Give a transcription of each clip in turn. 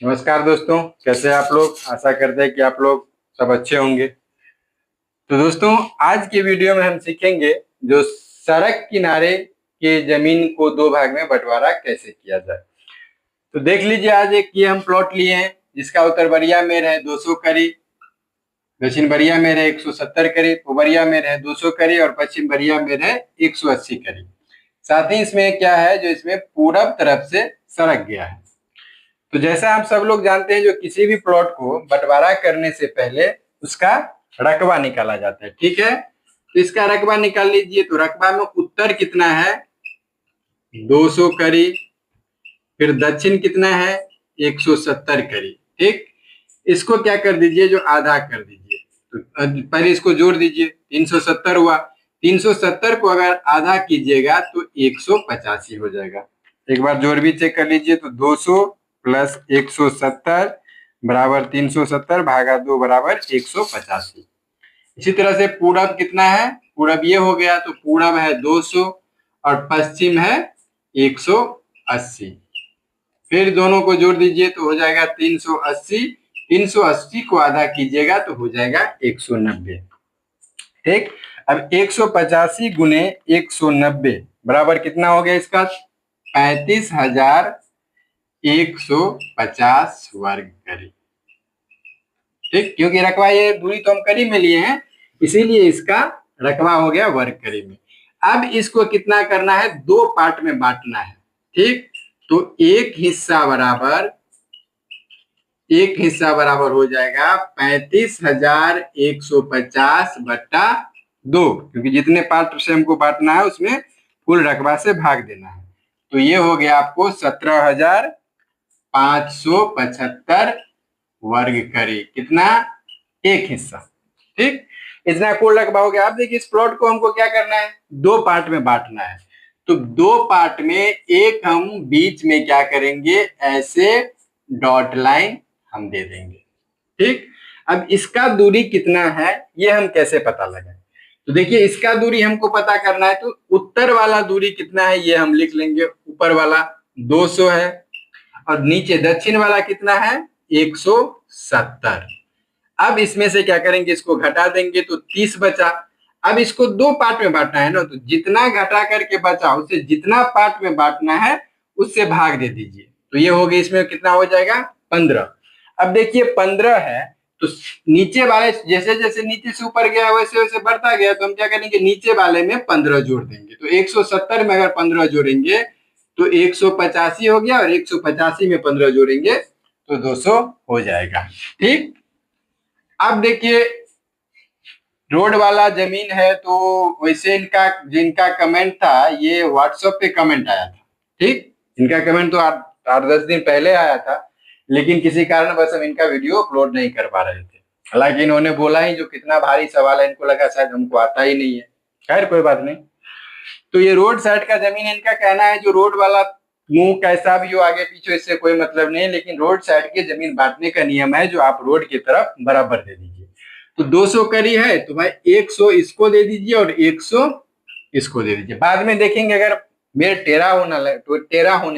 नमस्कार दोस्तों, कैसे हैं आप लोग। आशा करते हैं कि आप लोग सब अच्छे होंगे। तो दोस्तों, आज की वीडियो में हम सीखेंगे जो सड़क किनारे के जमीन को दो भाग में बंटवारा कैसे किया जाए। तो देख लीजिए, आज एक ये हम प्लॉट लिए हैं जिसका उत्तर बरिया में है 200 करी, दक्षिण बरिया में है 170 करी, पूर्व बरिया में है 200 करी और पश्चिम बरिया में है 180 करी। साथ ही इसमें क्या है, जो इसमें पूरब तरफ से सड़क गया है। तो जैसा आप सब लोग जानते हैं, जो किसी भी प्लॉट को बंटवारा करने से पहले उसका रकबा निकाला जाता है, ठीक है। तो इसका रकबा निकाल लीजिए। तो रकबा में उत्तर कितना है, 200 करी, फिर दक्षिण कितना है, 170 करी, ठीक। इसको क्या कर दीजिए, जो आधा कर दीजिए। तो पहले इसको जोड़ दीजिए, 370 हुआ। 370 को अगर आधा कीजिएगा तो 185 हो जाएगा। एक बार जोड़ भी चेक कर लीजिए। तो 200 प्लस 170 बराबर 370 भागा 2 बराबर 185। इसी तरह से पूरब कितना है, पूरब ये हो गया। तो पूरब है 200 और पश्चिम है 180। फिर दोनों को जोड़ दीजिए तो हो जाएगा 380। 380 को आधा कीजिएगा तो हो जाएगा 190, ठीक। अब 185 गुने 190 बराबर कितना हो गया इसका, 35,150 वर्ग करी, ठीक। क्योंकि रकबा ये दूरी तो हम करी में लिए हैं, इसीलिए इसका रकबा हो गया वर्ग करी में। अब इसको कितना करना है, दो पार्ट में बांटना है, ठीक। तो एक हिस्सा बराबर हो जाएगा 35,150 बट्टा 2, क्योंकि जितने पार्ट से हमको बांटना है उसमें कुल रकबा से भाग देना है। तो ये हो गया आपको 17,575 वर्ग करी, कितना, एक हिस्सा, ठीक। इतना कुल रकबा हो गया। अब देखिए, इस प्लॉट को हमको क्या करना है, दो पार्ट में बांटना है। तो दो पार्ट में एक हम बीच में क्या करेंगे, ऐसे डॉट लाइन हम दे देंगे, ठीक। अब इसका दूरी कितना है ये हम कैसे पता लगाएं। तो देखिए, इसका दूरी हमको पता करना है। तो उत्तर वाला दूरी कितना है ये हम लिख लेंगे। ऊपर वाला 200 है और नीचे दक्षिण वाला कितना है, 170। अब इसमें से क्या करेंगे, इसको घटा देंगे तो 30 बचा। अब इसको दो पार्ट में बांटना है ना, तो जितना घटा करके बचा उसे जितना पार्ट में बांटना है उससे भाग दे दीजिए। तो ये हो गया, इसमें कितना हो जाएगा, 15। अब देखिए 15 है तो नीचे वाले जैसे जैसे नीचे से ऊपर गया वैसे वैसे बढ़ता गया। तो हम क्या करेंगे, नीचे वाले में 15 जोड़ देंगे। तो 170 में अगर 15 जोड़ेंगे तो 185 हो गया और 185 में 15 जोड़ेंगे तो 200 हो जाएगा, ठीक। अब देखिए, रोड वाला जमीन है तो वैसे इनका जिनका कमेंट था ये व्हाट्सएप पे कमेंट आया था, ठीक। इनका कमेंट तो 8-10 दिन पहले आया था, लेकिन किसी कारण बस हम इनका वीडियो अपलोड नहीं कर पा रहे थे। हालांकि इन्होंने बोला ही, जो कितना भारी सवाल है, इनको लगा शायद हमको आता ही नहीं है। खैर कोई बात नहीं। तो ये रोड साइड का जमीन, इनका कहना है जो रोड वाला मुंह कैसा भी हो आगे पीछे इससे कोई मतलब नहीं है, लेकिन रोड साइड की जमीन बांटने का नियम है जो आप रोड की तरफ बराबर दे दीजिए। तो 200 करी है तो भाई 100 इसको दे दीजिए और 100 इसको दे दीजिए। बाद में देखेंगे अगर मेरे टेढ़ा होने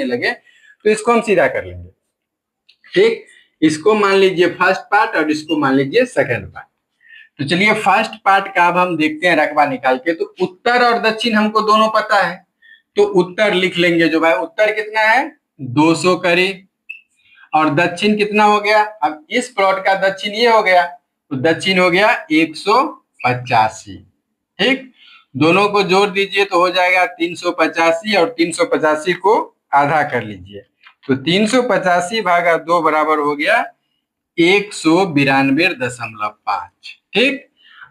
लगे तो इसको हम सीधा कर लेंगे, ठीक। इसको मान लीजिए फर्स्ट पार्ट और इसको मान लीजिए सेकंड पार्ट। तो चलिए फर्स्ट पार्ट का अब हम देखते हैं रकबा निकाल के। तो उत्तर और दक्षिण हमको दोनों पता है, तो उत्तर लिख लेंगे। जो भाई उत्तर कितना है, 200 करी, और दक्षिण कितना हो गया, अब इस प्लॉट का दक्षिण ये हो गया, तो दक्षिण हो गया 185, ठीक। दोनों को जोड़ दीजिए तो हो जाएगा 385 और 385 को आधा कर लीजिए। तो 385 भागा 2 बराबर हो गया 192.5, ठीक।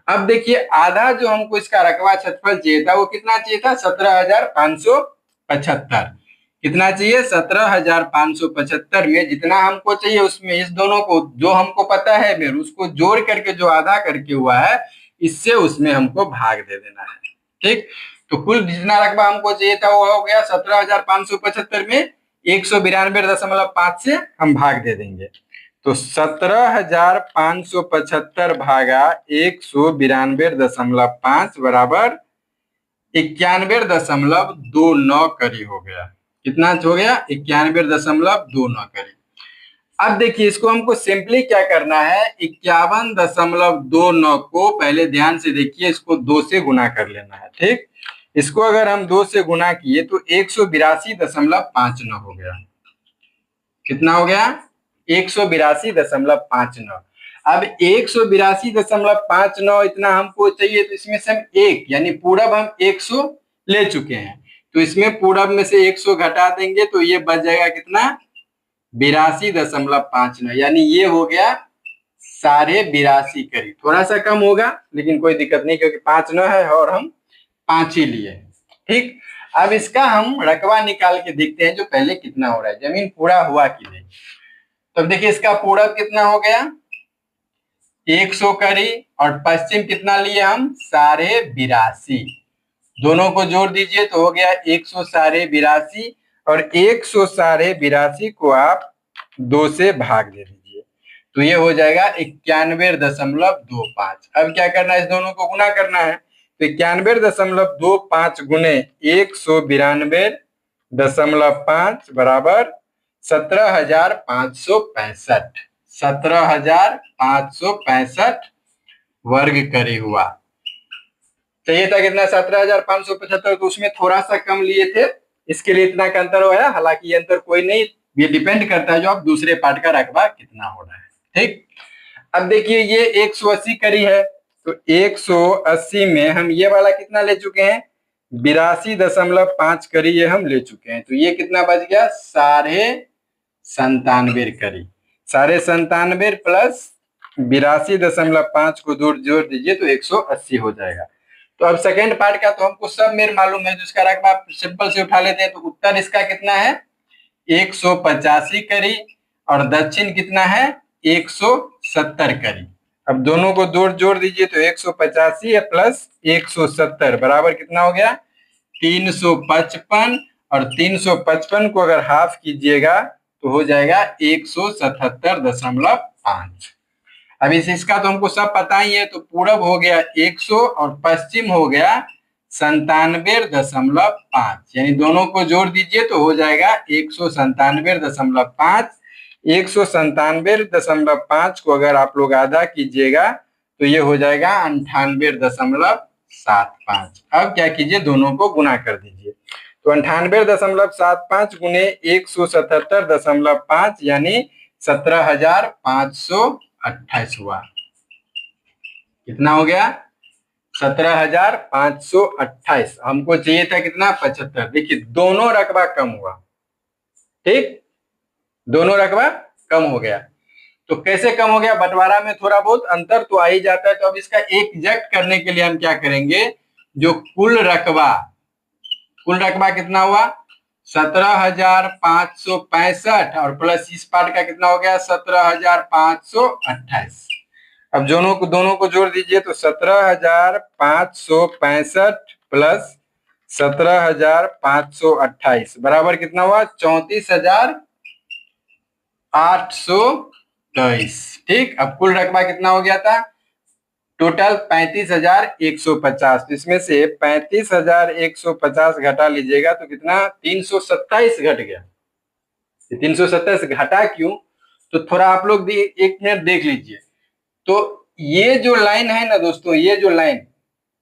अब देखिए, आधा जो हमको इसका रकबा क्षेत्रफल चाहिए था वो कितना चाहिए था, 17,575। कितना चाहिए, 17,575 में जितना हमको चाहिए उसमें इस दोनों को जो हमको पता है मेरे उसको जोड़ करके जो आधा करके हुआ है इससे उसमें हमको भाग दे देना है, ठीक। तो कुल जितना रकबा हमको चाहिए था वो हो गया 17,575 में 192.5 से हम भाग दे देंगे। तो 17,575 भागा 192.5 बराबर 91.29 करी हो गया। कितना हो गया, 91.29 करी। अब देखिए इसको हमको सिंपली क्या करना है, 51.29 को पहले ध्यान से देखिए, इसको 2 से गुना कर लेना है। ठीक, इसको अगर हम 2 से गुना किए तो 182.59 हो गया। कितना हो गया? 182.59। अब 182.59 इतना हमको चाहिए, तो इसमें से हम एक यानी पूरब हम 100 ले चुके हैं, तो इसमें पूरब में से 100 घटा देंगे तो ये बच जाएगा कितना? 82.59, यानी ये हो गया 82.5 करीब। थोड़ा सा कम होगा लेकिन कोई दिक्कत नहीं, क्योंकि 5 न है और हम 5 ही लिए। ठीक, अब इसका हम रकबा निकाल के देखते हैं जो पहले कितना हो रहा है, जमीन पूरा हुआ कि नहीं। तो देखिए इसका पूरब कितना हो गया? 100 करी, और पश्चिम कितना लिए हम? 82.5। दोनों को जोड़ दीजिए तो हो गया 182.5, और 182.5 को आप 2 से भाग दे दीजिए तो ये हो जाएगा 91.25। अब क्या करना है, इस दोनों को गुना करना है, तो 91.25 गुने 192.5 बराबर 17,565। 17,565 वर्ग करी हुआ। चाहिए था कितना? 17,575, तो उसमें थोड़ा सा कम लिए थे, इसके लिए इतना का अंतर हुआ। हालांकि ये अंतर कोई नहीं, ये डिपेंड करता है जो आप दूसरे पार्ट का रकबा कितना हो रहा है। ठीक, अब देखिए ये 180 करी है, तो 180 में हम ये वाला कितना ले चुके हैं? 82.5 करी ये हम ले चुके हैं, तो ये कितना बच गया? 97.5 करी। 97.5 प्लस 82.5 को दूर जोड़ दीजिए तो 180 हो जाएगा। तो अब सेकेंड पार्ट का तो हमको सब मेर मालूम है, जिसका रकबा सिंपल से उठा लेते हैं, तो उत्तर इसका कितना है? 185 करी, और दक्षिण कितना है? 170 करी। अब दोनों को जोड़ दीजिए तो 185 प्लस 170 बराबर कितना हो गया? 355, और 355 को अगर हाफ कीजिएगा तो हो जाएगा 177.5। अब इसका तो हमको सब पता ही है, तो पूरब हो गया 100 और पश्चिम हो गया 97.5, यानी दोनों को जोड़ दीजिए तो हो जाएगा 197.5। 197.5 को अगर आप लोग आधा कीजिएगा तो ये हो जाएगा 98.75। अब क्या कीजिए, दोनों को गुना कर दीजिए, तो 98.75 गुने 177.5 यानी 17,528 हुआ। कितना हो गया? 17,528। हमको चाहिए था कितना? 75। देखिए दोनों रकबा कम हुआ। ठीक, दोनों रकबा कम हो गया। तो कैसे कम हो गया? बंटवारा में थोड़ा बहुत अंतर तो आ ही जाता है। तो अब इसका एग्जैक्ट करने के लिए हम क्या करेंगे, जो कुल रकबा कितना हुआ? 17,565, और प्लस इस पार्ट का कितना हो गया? 17,528। अब दोनों को जोड़ दीजिए तो 17,565 प्लस 17,528 बराबर कितना हुआ? 34,823। ठीक, अब कुल रकबा कितना हो गया था? टोटल 35,150। तो इसमें से 35,150 घटा लीजिएगा तो कितना? 327 घट गया। 327 घटा क्यों? तो थोड़ा आप लोग एक मिनट देख लीजिए। तो ये जो लाइन है ना दोस्तों, ये जो लाइन,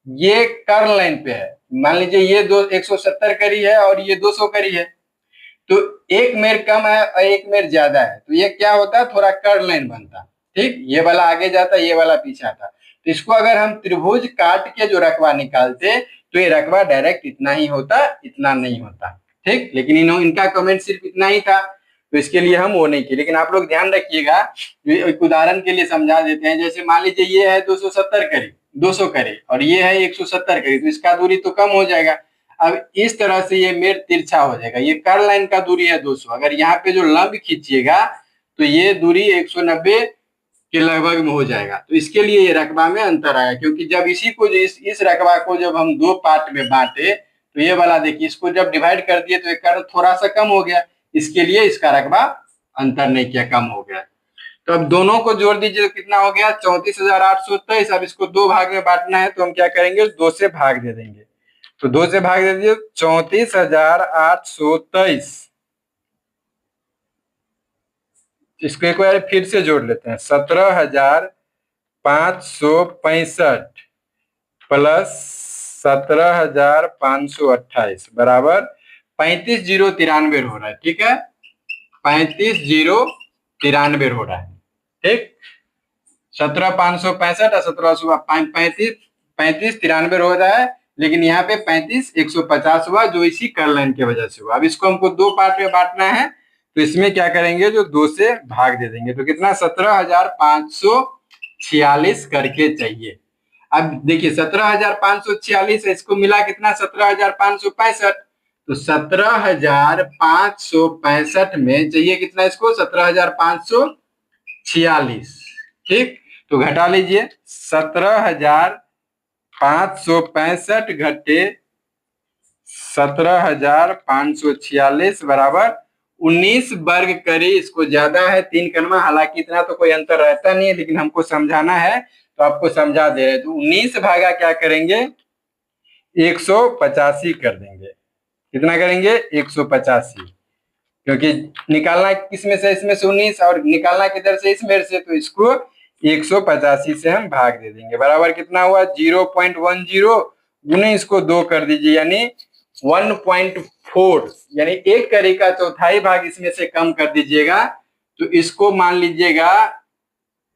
ये कर्ल लाइन पे है। मान लीजिए ये 170 करी है और ये 200 करी है, तो एक मेर कम है और एक मेर ज्यादा है, तो ये क्या होता है? थोड़ा कर्ल लाइन बनता। ठीक, ये वाला आगे जाता, ये वाला पीछे आता। तो इसको अगर हम त्रिभुज काट के जो रकबा निकालते तो ये रकबा डायरेक्ट इतना ही होता, इतना नहीं होता। ठीक, लेकिन इनका कमेंट सिर्फ इतना ही था, तो इसके लिए हम वो नहीं किए। लेकिन आप लोग ध्यान रखिएगा, एक उदाहरण के लिए समझा देते हैं। जैसे मान लीजिए ये है 270 करी, 200 करे, और ये है 170 करी, तो इसका दूरी तो कम हो जाएगा। अब इस तरह से ये मेर तिरछा हो जाएगा। ये कर्ल लाइन का दूरी है 200, अगर यहाँ पे जो लंब खींचिएगा तो ये दूरी 190 के लगभग में हो जाएगा। तो इसके लिए ये रकबा में अंतर आया, क्योंकि जब इसी को इस रकबा को जब हम दो पार्ट में बांटे तो ये वाला देखिए, इसको जब डिवाइड कर दिए तो एक कर्ल थोड़ा सा कम हो गया, इसके लिए इसका रकबा अंतर नहीं किया, कम हो गया। तो अब दोनों को जोड़ दीजिए तो कितना हो गया? 34,823। अब इसको दो भाग में बांटना है तो हम क्या करेंगे? 2 से भाग दे देंगे, तो 2 से भाग दे दीजिए। 34,823 इसको एक बार फिर से जोड़ लेते हैं। 17,565 प्लस 17,528 बराबर 35,093 हो रहा है। ठीक है, 35,093 हो रहा है। ठीक, 17,565 और 17,35 हो रहा है, लेकिन यहाँ पे 35,150 हुआ, जो इसी कर लाइन की वजह से हुआ। अब इसको हमको दो पार्ट में बांटना है, तो इसमें क्या करेंगे, जो 2 से भाग दे देंगे। तो कितना, 17,546 करके चाहिए। अब देखिए 17,546 है, इसको मिला कितना, 17,565। तो 17,565 में चाहिए कितना इसको, 17,546। ठीक, तो घटा लीजिए, 17,565 घटे 17,546 बराबर 19 वर्ग करी। इसको ज्यादा है 3 करमा, हालांकि इतना तो कोई अंतर रहता नहीं है, लेकिन हमको समझाना है तो आपको समझा दे रहे। तो 19 भागा क्या करेंगे, 185 कर देंगे। कितना करेंगे, 185, क्योंकि निकालना किसमें से, इसमें से 19 और निकालना किधर से, इसमें से, तो इसको 185 से हम भाग दे देंगे। बराबर कितना हुआ, 0.10 गुने इसको 2 कर दीजिए, यानी 1.4, यानी एक करी का चौथाई भाग इसमें से कम कर दीजिएगा। तो इसको मान लीजिएगा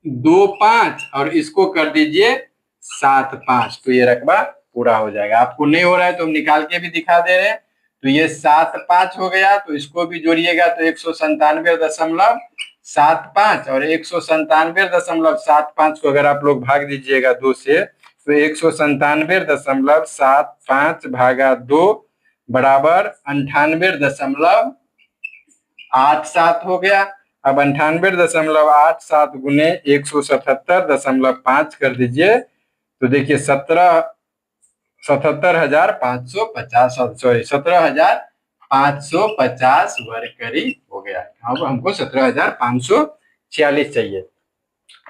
2.5 और इसको कर दीजिए 7.5, तो ये रकबा पूरा हो जाएगा। आपको नहीं हो रहा है तो हम निकाल के भी दिखा दे रहे हैं। तो ये 7.5 हो गया, तो इसको भी जोड़िएगा तो 197.75 और 197.75 को अगर आप लोग भाग दीजिएगा 2 से, तो 197.75 भागा 2 बराबर 98.87 हो गया। अब 98.87 गुने 177.5 कर दीजिए, तो देखिए 17,550 वर्ग करीब हो गया। अब हमको 17,546 चाहिए।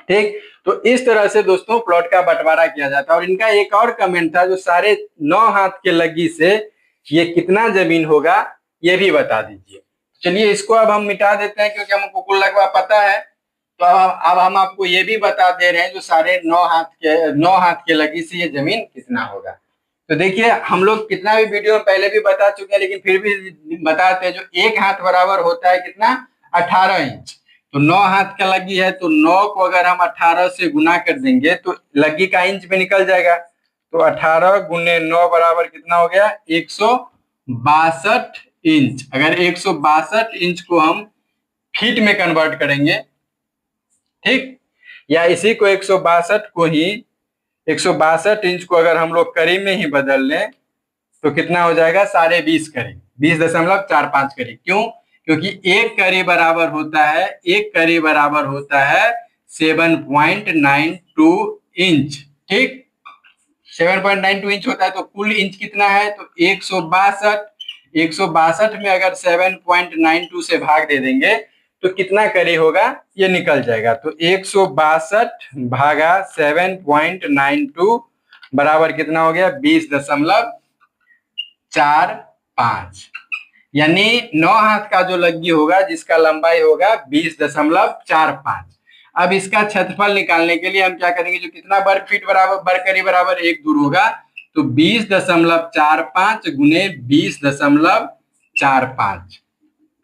ठीक, तो इस तरह से दोस्तों प्लॉट का बंटवारा किया जाता है। और इनका एक और कमेंट था, जो 9.5 हाथ के लगी से ये कितना जमीन होगा, ये भी बता दीजिए। चलिए इसको अब हम मिटा देते हैं, क्योंकि हमको कुल रकबा पता है। तो अब हम आपको ये भी बता दे रहे हैं, जो 9.5 हाथ के लगी से ये जमीन कितना होगा। तो देखिए हम लोग कितना भी वीडियो में पहले भी बता चुके हैं, लेकिन फिर भी बताते हैं। जो 1 हाथ बराबर होता है कितना, 18 इंच। तो 9 हाथ का लगी है, तो 9 को अगर हम 18 से गुना कर देंगे तो लगी का इंच में निकल जाएगा। तो 18 गुने 9 बराबर कितना हो गया, 162 इंच। अगर 162 इंच को हम फीट में कन्वर्ट करेंगे, ठीक, या इसी को 162 को ही 162 इंच को अगर हम लोग करी में ही बदल लें, तो कितना हो जाएगा, 20.5 करी, 20.45 करी। क्यों, क्योंकि एक करी बराबर होता है, एक करी बराबर होता है 7.92 इंच। ठीक, 7.92 इंच होता है। तो कुल इंच कितना है, तो 162 में अगर 7.92 से भाग दे देंगे तो कितना करी होगा, ये निकल जाएगा। तो 162 भागा 7.92 बराबर कितना हो गया, 20.45, यानी 9 हाथ का जो लगी होगा, जिसका लंबाई होगा 20.45। अब इसका क्षेत्रफल निकालने के लिए हम क्या करेंगे, जो कितना वर्ग फीट बराबर, वर्ग करी बराबर 1 दूर होगा, तो 20.45 गुने 20.45,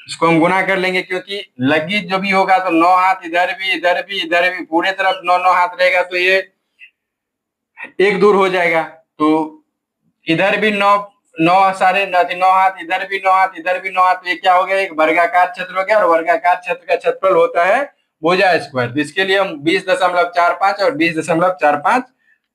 इसको हम गुना कर लेंगे। क्योंकि लगी जो भी होगा तो 9 हाथ इधर भी, इधर भी, इधर भी, पूरे तरफ 9 हाथ रहेगा, तो ये 1 दूर हो जाएगा। तो इधर भी 9 हाथ, इधर भी 9 हाथ, इधर भी 9 हाथ, तो ये क्या हो गया, एक वर्गाकार क्षेत्र हो गया। और वर्गाकार क्षेत्र का क्षेत्रफल होता है भुजा स्क्वायर। तो इसके लिए हम 20.45 और 20.45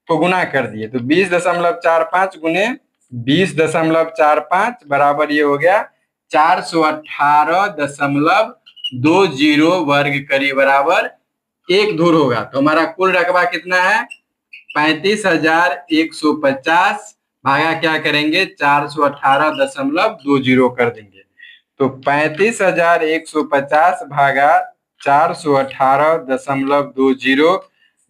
को गुना कर दिए। तो 20.45 गुने 20.45 बराबर ये हो गया 418.20 वर्ग करी बराबर 1 धूर होगा। तो हमारा कुल रकबा कितना है, 35,150 भागा क्या करेंगे, 418.20 कर देंगे। तो 35,150 भागा 418.20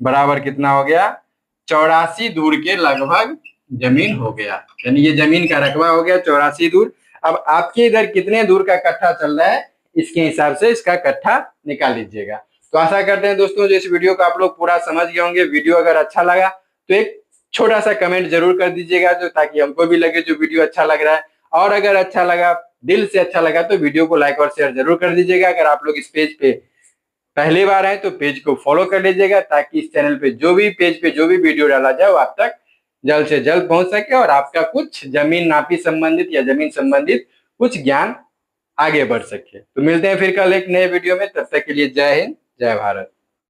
बराबर कितना हो गया, 84 दूर के लगभग जमीन हो गया। यानी ये जमीन का रकबा हो गया 84 दूर। अब आपके इधर कितने दूर का कट्ठा चल रहा है, इसके हिसाब से इसका कट्ठा निकाल लीजिएगा। तो आशा करते हैं दोस्तों जो इस वीडियो को आप लोग पूरा समझ गए होंगे। वीडियो अगर अच्छा लगा तो एक छोटा सा कमेंट जरूर कर दीजिएगा, जो ताकि हमको भी लगे जो वीडियो अच्छा लग रहा है। और अगर अच्छा लगा, दिल से अच्छा लगा, तो वीडियो को लाइक और शेयर जरूर कर दीजिएगा। अगर आप लोग इस पेज पे पहली बार आए तो पेज को फॉलो कर लीजिएगा, ताकि इस चैनल पे जो भी पेज पे जो भी वीडियो डाला जाए वो आप तक जल्द से जल्द पहुंच सके और आपका कुछ जमीन नापी संबंधित या जमीन संबंधित कुछ ज्ञान आगे बढ़ सके। तो मिलते हैं फिर कल एक नए वीडियो में, तब तक के लिए जय हिंद, जय भारत।